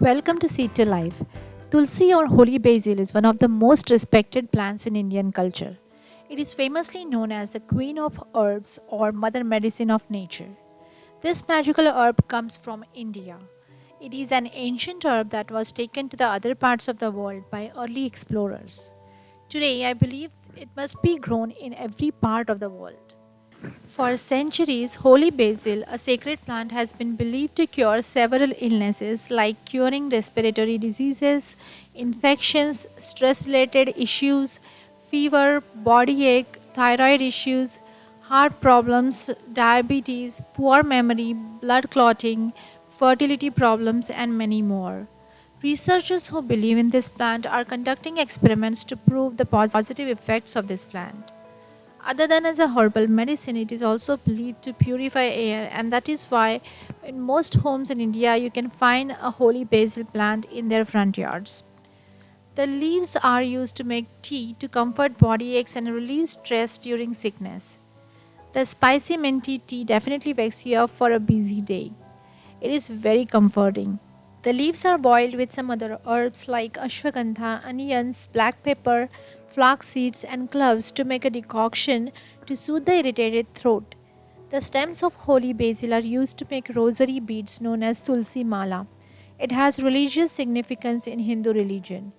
Welcome to Seed to Life. Tulsi or holy basil is one of the most respected plants in Indian culture. It is famously known as the queen of herbs or mother medicine of nature. This magical herb comes from India. It is an ancient herb that was taken to the other parts of the world by early explorers. Today, I believe it must be grown in every part of the world. For centuries, holy basil, a sacred plant, has been believed to cure several illnesses like curing respiratory diseases, infections, stress related issues, fever, body ache, thyroid issues, heart problems, diabetes, poor memory, blood clotting, fertility problems, and many more. Researchers who believe in this plant are conducting experiments to prove the positive effects of this plant. Other than as a herbal medicine, it is also believed to purify air, and that is why in most homes in India you can find a holy basil plant in their front yards. The leaves are used to make tea to comfort body aches and relieve stress during sickness. The spicy minty tea definitely wakes you up for a busy day. It is very comforting. The leaves are boiled with some other herbs like ashwagandha, onions, black pepper, flax seeds, and cloves to make a decoction to soothe the irritated throat. The stems of holy basil are used to make rosary beads known as Tulsi mala. It has religious significance in Hindu religion.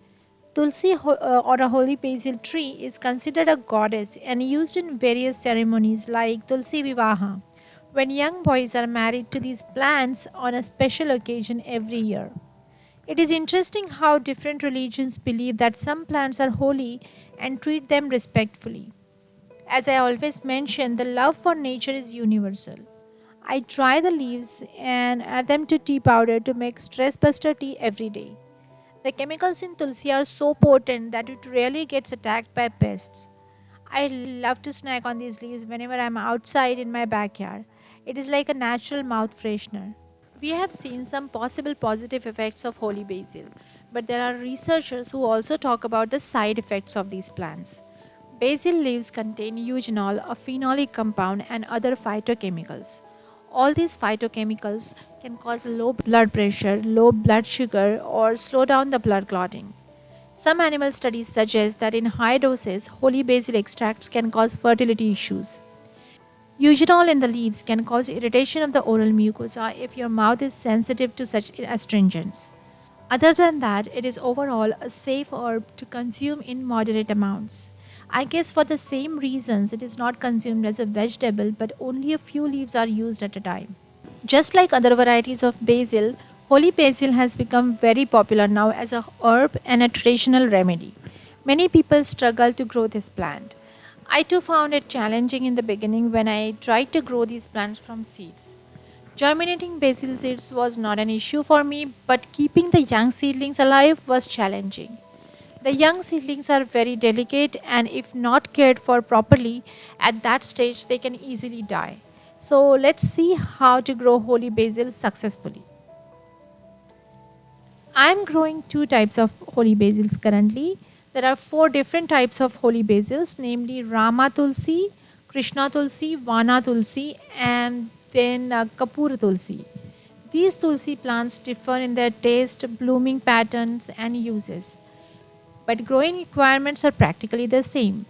Tulsi or a holy basil tree is considered a goddess and used in various ceremonies like Tulsi vivaha, when young boys are married to these plants on a special occasion every year. It is interesting how different religions believe that some plants are holy and treat them respectfully. As I always mention, the love for nature is universal. I dry the leaves and add them to tea powder to make stress buster tea every day. The chemicals in tulsi are so potent that it rarely gets attacked by pests. I love to snack on these leaves whenever I'm outside in my backyard. It is like a natural mouth freshener. We have seen some possible positive effects of holy basil, but there are researchers who also talk about the side effects of these plants. Basil leaves contain eugenol, a phenolic compound, and other phytochemicals. All these phytochemicals can cause low blood pressure, low blood sugar, or slow down the blood clotting. Some animal studies suggest that in high doses, holy basil extracts can cause fertility issues. Eugenol in the leaves can cause irritation of the oral mucosa if your mouth is sensitive to such astringents. Other than that, it is overall a safe herb to consume in moderate amounts. I guess for the same reasons, it is not consumed as a vegetable, but only a few leaves are used at a time. Just like other varieties of basil, holy basil has become very popular now as a herb and a traditional remedy. Many people struggle to grow this plant. I too found it challenging in the beginning when I tried to grow these plants from seeds. Germinating basil seeds was not an issue for me, but keeping the young seedlings alive was challenging. The young seedlings are very delicate, and if not cared for properly, at that stage they can easily die. So, let's see how to grow holy basil successfully. I am growing two types of holy basils currently. There are four different types of holy basils, namely Rama Tulsi, Krishna Tulsi, Vana Tulsi, and then Kapur Tulsi. These Tulsi plants differ in their taste, blooming patterns, and uses, but growing requirements are practically the same.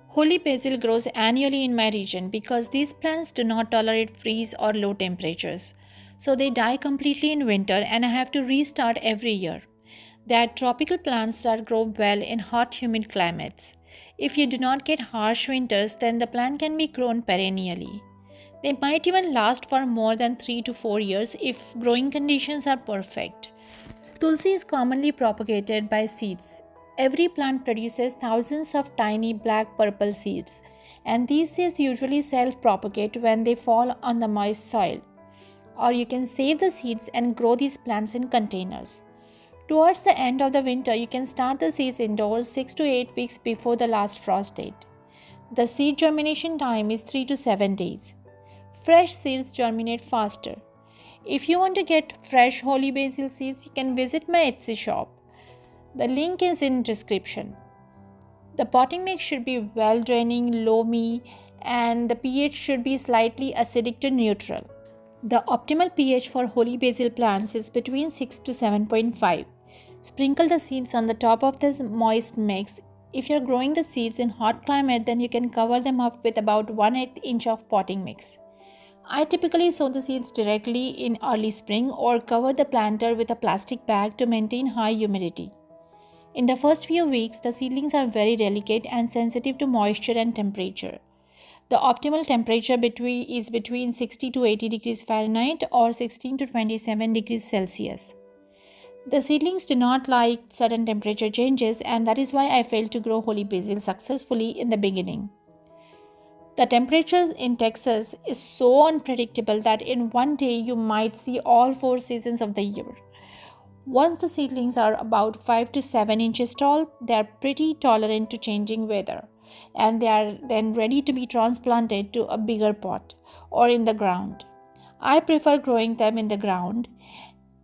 Holy basil grows annually in my region because these plants do not tolerate freeze or low temperatures. So they die completely in winter and I have to restart every year. They are tropical plants that grow well in hot, humid climates. If you do not get harsh winters, then the plant can be grown perennially. They might even last for more than 3 to 4 years if growing conditions are perfect. Tulsi is commonly propagated by seeds. Every plant produces thousands of tiny black purple seeds, and these seeds usually self propagate when they fall on the moist soil. Or you can save the seeds and grow these plants in containers. Towards the end of the winter, you can start the seeds indoors 6 to 8 weeks before the last frost date. The seed germination time is 3 to 7 days. Fresh seeds germinate faster. If you want to get fresh holy basil seeds, you can visit my Etsy shop. The link is in description. The potting mix should be well draining, loamy, and the pH should be slightly acidic to neutral. The optimal pH for holy basil plants is between 6 to 7.5. Sprinkle the seeds on the top of this moist mix. If you're growing the seeds in hot climate, then you can cover them up with about 1/8 inch of potting mix. I typically sow the seeds directly in early spring or cover the planter with a plastic bag to maintain high humidity. In the first few weeks, the seedlings are very delicate and sensitive to moisture and temperature. The optimal temperature is between 60 to 80 degrees Fahrenheit or 16 to 27 degrees Celsius. The seedlings do not like sudden temperature changes, and that is why I failed to grow holy basil successfully in the beginning. The temperatures in Texas is so unpredictable that in one day you might see all 4 seasons of the year. Once the seedlings are about 5 to 7 inches tall, they are pretty tolerant to changing weather, and they are then ready to be transplanted to a bigger pot or in the ground. I prefer growing them in the ground,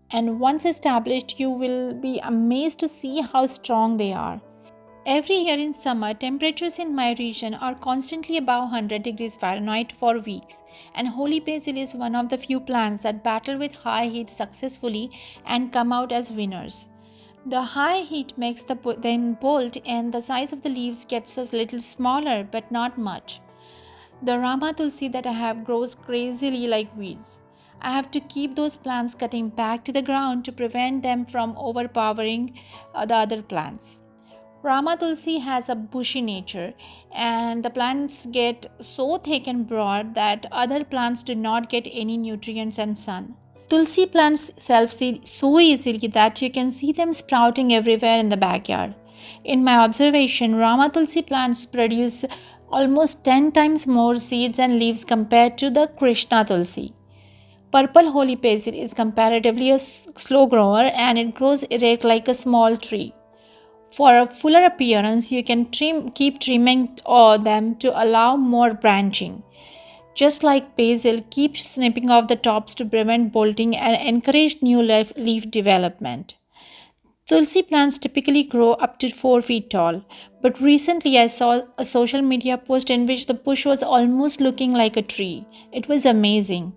and once established, you will be amazed to see how strong they are. Every year in summer, temperatures in my region are constantly above 100 degrees Fahrenheit for weeks, and holy basil is one of the few plants that battle with high heat successfully and come out as winners. The high heat makes them bolt, and the size of the leaves gets a little smaller, but not much. The Rama Tulsi that I have grows crazily like weeds. I have to keep those plants cutting back to the ground to prevent them from overpowering the other plants. Rama Tulsi has a bushy nature, and the plants get so thick and broad that other plants do not get any nutrients and sun. Tulsi plants self-seed so easily that you can see them sprouting everywhere in the backyard. In my observation, Rama Tulsi plants produce almost 10 times more seeds and leaves compared to the Krishna Tulsi. Purple holy basil is comparatively a slow grower, and it grows erect like a small tree. For a fuller appearance, you can keep trimming them to allow more branching. Just like basil, keep snipping off the tops to prevent bolting and encourage new leaf development. Tulsi plants typically grow up to 4 feet tall, but recently I saw a social media post in which the bush was almost looking like a tree. It was amazing.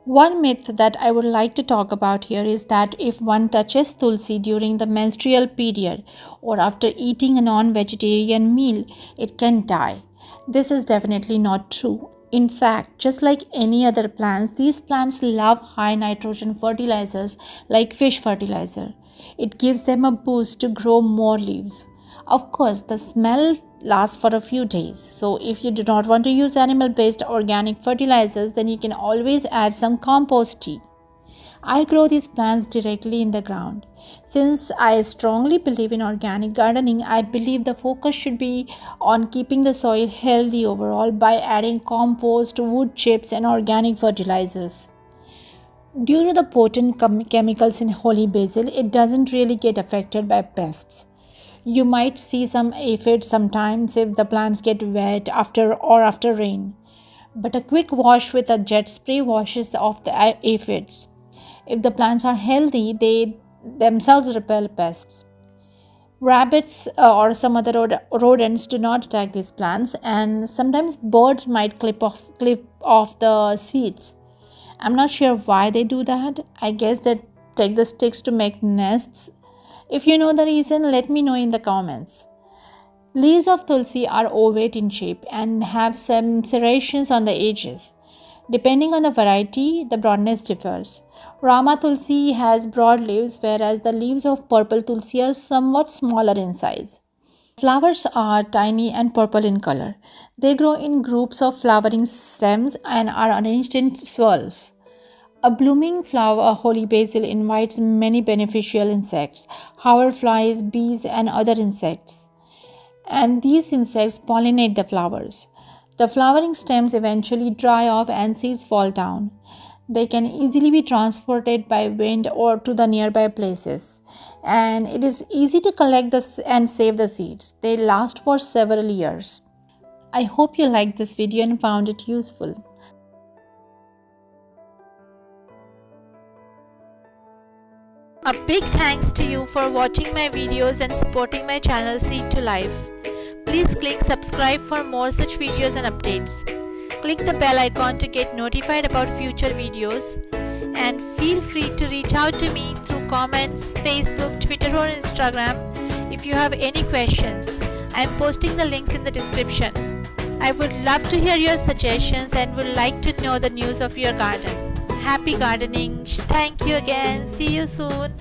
One myth that I would like to talk about here is that if one touches Tulsi during the menstrual period or after eating a non-vegetarian meal, it can die. This is definitely not true. In fact, just like any other plants, these plants love high nitrogen fertilizers like fish fertilizer. It gives them a boost to grow more leaves. Of course, the smell lasts for a few days. So if you do not want to use animal-based organic fertilizers, then you can always add some compost tea. I grow these plants directly in the ground. Since I strongly believe in organic gardening, I believe the focus should be on keeping the soil healthy overall by adding compost, wood chips, and organic fertilizers. Due to the potent chemicals in holy basil, it doesn't really get affected by pests. You might see some aphids sometimes if the plants get wet after rain. But a quick wash with a jet spray washes off the aphids. If the plants are healthy, they themselves repel pests. Rabbits or some other rodents do not attack these plants, and sometimes birds might clip off the seeds. I'm not sure why they do that. I guess they take the sticks to make nests. If you know the reason, let me know in the comments. Leaves of Tulsi are ovate in shape and have some serrations on the edges. Depending on the variety, the broadness differs. Rama Tulsi has broad leaves, whereas the leaves of purple Tulsi are somewhat smaller in size. Flowers are tiny and purple in color. They grow in groups of flowering stems and are arranged in swirls. A blooming flower, holy basil, invites many beneficial insects, hoverflies, bees, and other insects. And these insects pollinate the flowers. The flowering stems eventually dry off and seeds fall down. They can easily be transported by wind or to the nearby places. And it is easy to collect and save the seeds. They last for several years. I hope you liked this video and found it useful. A big thanks to you for watching my videos and supporting my channel Seed to Life. Please click subscribe for more such videos and updates. Click the bell icon to get notified about future videos, and feel free to reach out to me through comments, Facebook, Twitter or Instagram if you have any questions. I am posting the links in the description. I would love to hear your suggestions and would like to know the news of your garden. Happy gardening. Thank you again. See you soon.